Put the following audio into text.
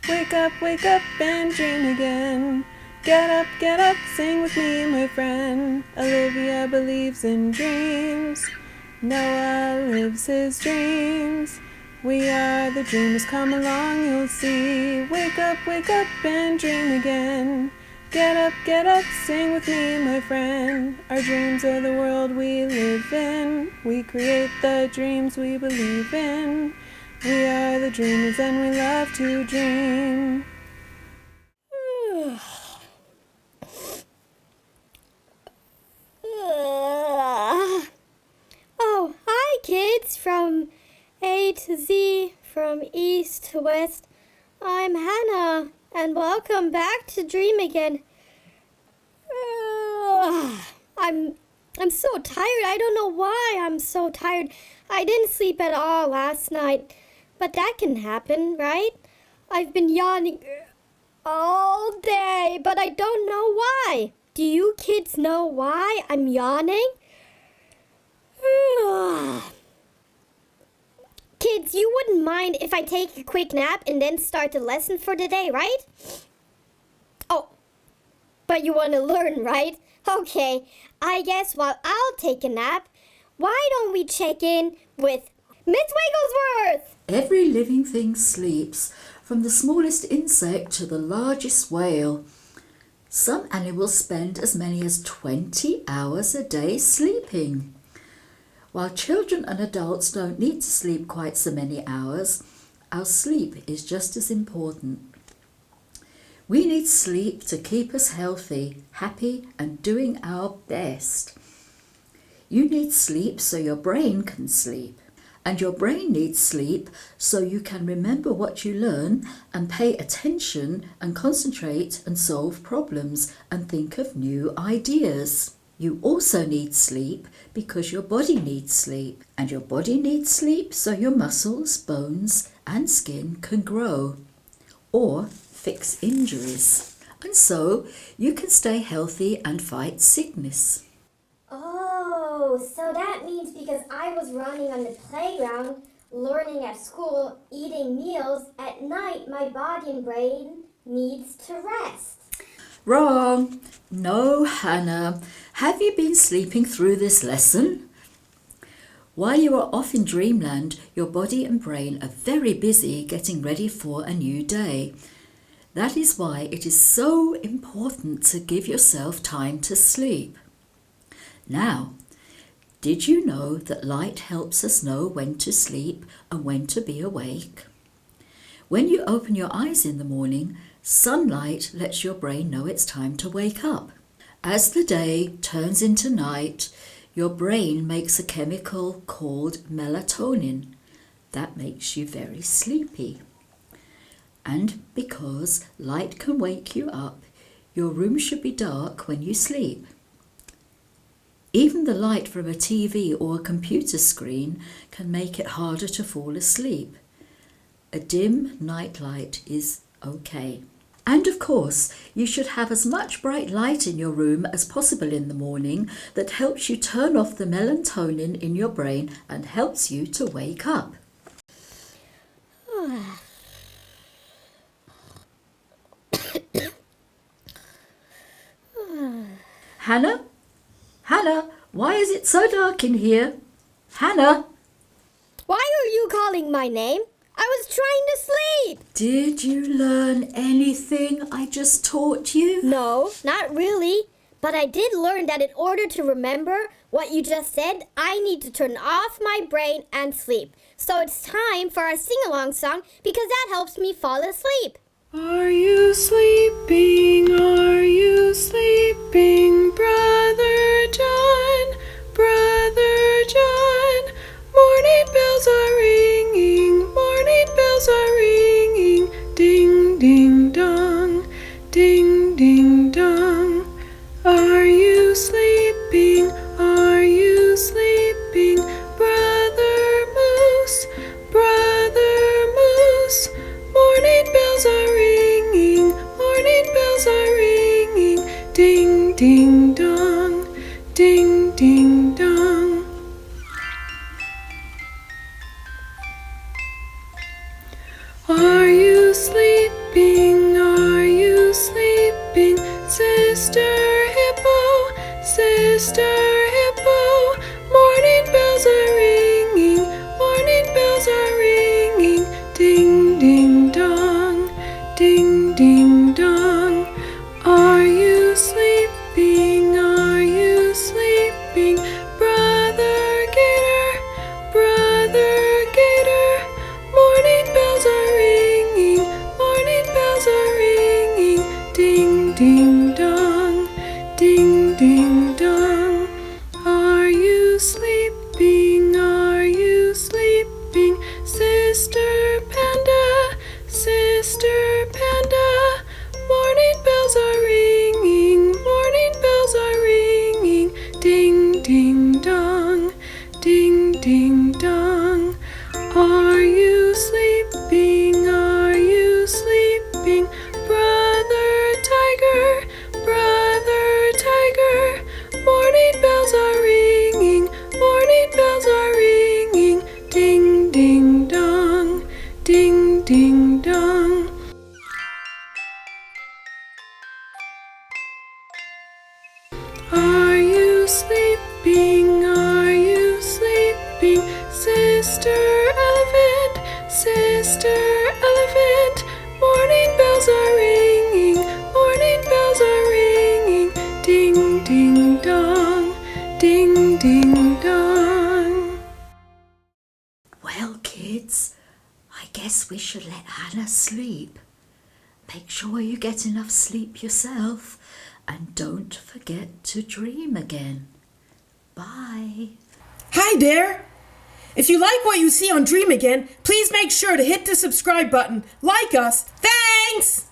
wake up and dream again. Get up, sing with me, my friend. Olivia believes in dreams. Noah lives his dreams. We are the dreamers, come along, you'll see. Wake up and dream again. Get up, sing with me, my friend. Our dreams are the world we live in. We create the dreams we believe in. We are the dreamers and we love to dream. Oh, hi kids from A to Z, from East to West. I'm Hannah, and welcome back to Dream Again. I'm so tired. I don't know why I'm so tired. I didn't sleep at all last night, but that can happen, right? I've been yawning all day, but I don't know why. Do you kids know why I'm yawning? Kids, you wouldn't mind if I take a quick nap and then start the lesson for today, right? Oh, but you want to learn, right? Okay, I guess while I'll take a nap, why don't we check in with Miss Wigglesworth? Every living thing sleeps, from the smallest insect to the largest whale. Some animals spend as many as 20 hours a day sleeping. While children and adults don't need to sleep quite so many hours, our sleep is just as important. We need sleep to keep us healthy, happy, and doing our best. You need sleep so your brain can sleep. And your brain needs sleep so you can remember what you learn and pay attention and concentrate and solve problems and think of new ideas. You also need sleep because your body needs sleep. And your body needs sleep so your muscles, bones, and skin can grow or fix injuries. And so you can stay healthy and fight sickness. Oh, so that means because I was running on the playground, learning at school, eating meals, at night my body and brain needs to rest. Wrong. No, Hannah. Have you been sleeping through this lesson? While you are off in dreamland, your body and brain are very busy getting ready for a new day. That is why it is so important to give yourself time to sleep. Now, did you know that light helps us know when to sleep and when to be awake? When you open your eyes in the morning, sunlight lets your brain know it's time to wake up. As the day turns into night, your brain makes a chemical called melatonin. That makes you very sleepy. And because light can wake you up, your room should be dark when you sleep. Even the light from a TV or a computer screen can make it harder to fall asleep. A dim night light is okay. And of course, you should have as much bright light in your room as possible in the morning that helps you turn off the melatonin in your brain and helps you to wake up. Hannah? Hannah, why is it so dark in here? Hannah? Why are you calling my name? I was trying to sleep. Did you learn anything I just taught you? No, not really. But I did learn that in order to remember what you just said, I need to turn off my brain and sleep. So it's time for our sing-along song because that helps me fall asleep. Are you sleeping? Are you sleeping, Brother John? Brother John, morning bells are ringing, morning bells are ringing, ding, ding, dong, ding, ding, dong. Are you sleeping? Are you sleeping, Brother Moose? Brother Moose, morning bells are ringing, morning bells are ringing, ding, ding, dong, ding, ding, dong. Are you sleeping? sleeping? Are you sleeping? Sister elephant, sister elephant. Morning bells are ringing, morning bells are ringing. Ding, ding, dong, ding, ding, dong. Well, kids, I guess we should let Hannah sleep. Make sure you get enough sleep yourself and don't forget to dream again. Bye. Hi there! If you like what you see on Dream Again, please make sure to hit the subscribe button, like us. Thanks!